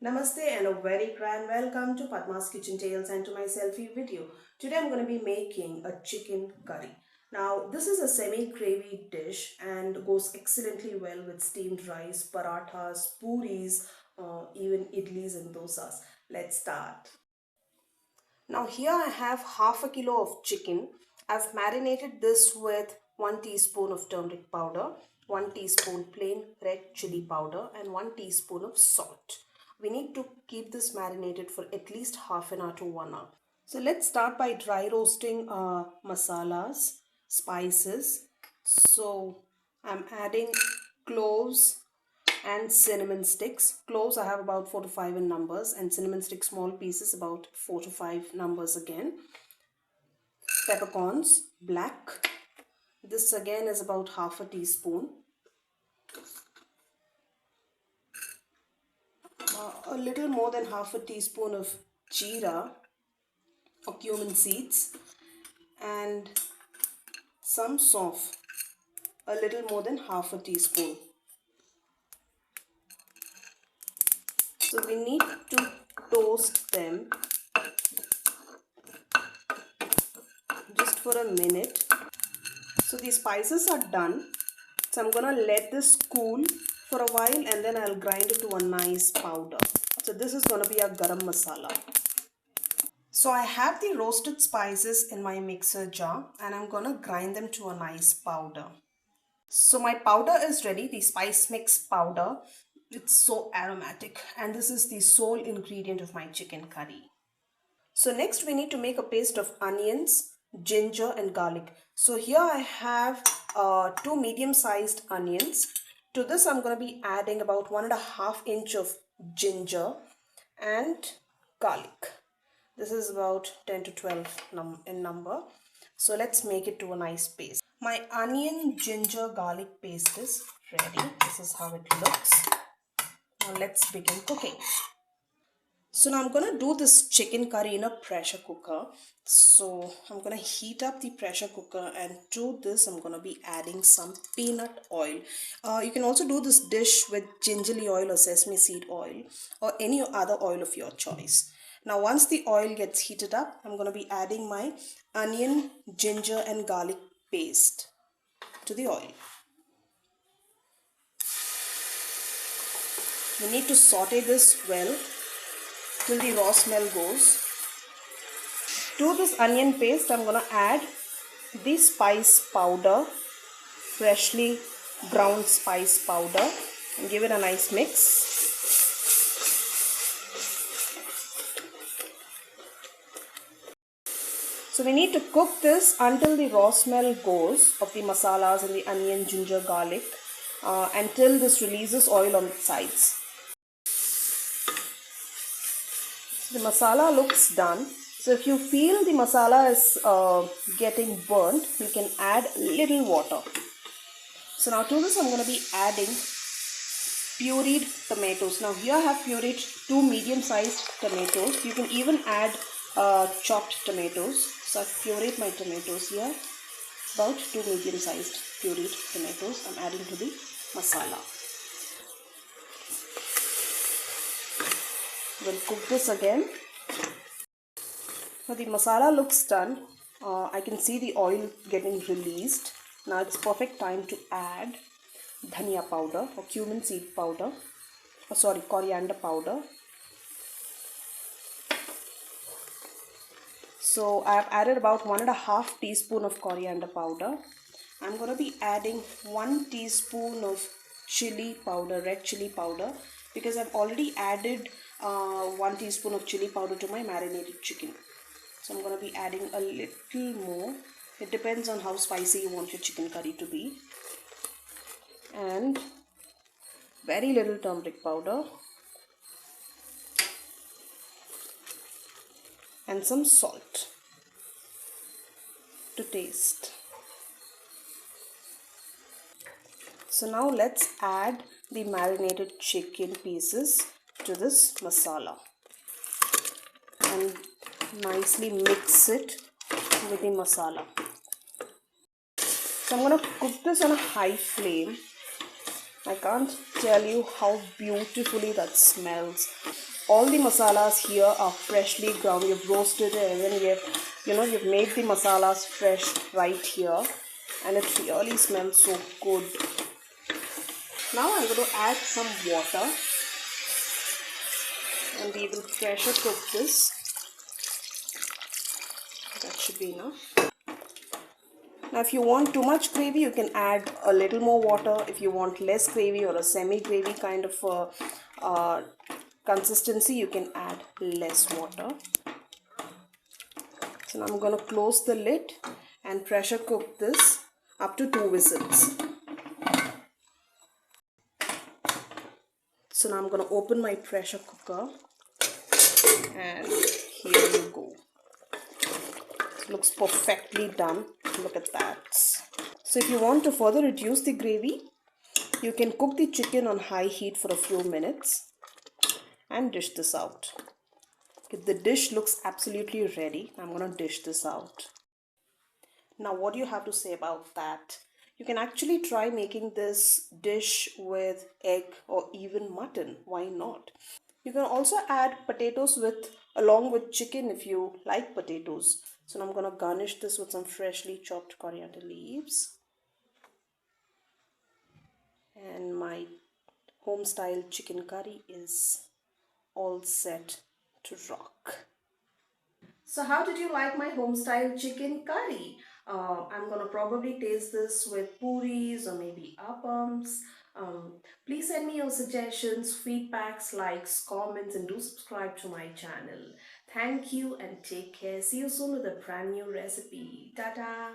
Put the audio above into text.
Namaste and a very grand welcome to Padma's Kitchen Tales and to my selfie video. Today I'm going to be making a chicken curry. Now this is a semi-gravy dish and goes excellently well with steamed rice, parathas, puris, even idlis and dosas. Let's start. Now here I have half a kilo of chicken. I've marinated this with 1 teaspoon of turmeric powder, 1 teaspoon plain red chili powder and 1 teaspoon of salt. We need to keep this marinated for at least half an hour to 1 hour. So let's start by dry roasting masalas, spices. So I'm adding cloves and cinnamon sticks. Cloves I have about 4 to 5 in numbers, and cinnamon stick small pieces about 4 to 5 numbers again. Peppercorns black. This again is about half a teaspoon. A little more than half a teaspoon of jeera or cumin seeds, and some sauf, a little more than half a teaspoon. So we need to toast them just for a minute. So these spices are done. So I'm gonna let this cool for a while and then I'll grind it to a nice powder. So this is gonna be a garam masala. So I have the roasted spices in my mixer jar and I'm gonna grind them to a nice powder. So my powder is ready, the spice mix powder. It's so aromatic and this is the sole ingredient of my chicken curry. So next we need to make a paste of onions, ginger and garlic. So here I have 2 medium-sized onions. To this I'm going to be adding about 1.5 inch of ginger and garlic. This is about 10 to 12 in number. So let's make it to a nice paste. My onion, ginger, garlic paste is ready. This is how it looks. Now let's begin cooking. So now I'm going to do this chicken curry in a pressure cooker. So I'm going to heat up the pressure cooker, and to this I'm going to be adding some peanut oil. You can also do this dish with gingerly oil or sesame seed oil or any other oil of your choice. Now once the oil gets heated up, I'm going to be adding my onion, ginger and garlic paste to the oil. We need to saute this well till the raw smell goes. To this onion paste, I'm going to add the spice powder, freshly ground spice powder, and give it a nice mix. So we need to cook this until the raw smell goes of the masalas and the onion, ginger, garlic, until this releases oil on its sides. The masala looks done. So if you feel the masala is getting burnt, you can add little water. So now to this I'm going to be adding pureed tomatoes. Now here I have pureed 2 medium-sized tomatoes. You can even add chopped tomatoes. So I've pureed my tomatoes here. About 2 medium-sized pureed tomatoes I'm adding to the masala. We'll cook this again. Now the masala looks done. I can see the oil getting released. Now it's perfect time to add dhania powder or cumin seed powder. Coriander powder. So I have added about 1.5 teaspoon of coriander powder. I'm going to be adding 1 teaspoon of chili powder, red chili powder, because I've already added 1 teaspoon of chili powder to my marinated chicken. So I'm going to be adding a little more. It depends on how spicy you want your chicken curry to be. And very little turmeric powder. And some salt to taste. So now let's add the marinated chicken pieces to this masala and nicely mix it with the masala. So I'm going to cook this on a high flame. I can't tell you how beautifully that smells. all the masalas here are freshly ground. You've roasted it, and then you've made the masalas fresh right here, and it really smells so good. Now I'm going to add some water, and we will pressure cook this. That should be enough. Now if you want too much gravy, you can add a little more water. If you want less gravy or a semi-gravy kind of consistency, you can add less water. So now I'm going to close the lid and pressure cook this up to 2 whistles. So now I'm going to open my pressure cooker, and here you go. It looks perfectly done. Look at that. So if you want to further reduce the gravy, you can cook the chicken on high heat for a few minutes and dish this out. Okay, the dish looks absolutely ready. I'm going to dish this out. Now what do you have to say about that? You can actually try making this dish with egg or even mutton. Why not? You can also add potatoes along with chicken if you like potatoes. So now I'm going to garnish this with some freshly chopped coriander leaves. And my home-style chicken curry is all set to rock. So how did you like my home-style chicken curry? I'm gonna probably taste this with puris or maybe appams. Please send me your suggestions, feedbacks, likes, comments, and do subscribe to my channel. Thank you and take care. See you soon with a brand new recipe. Ta-ta!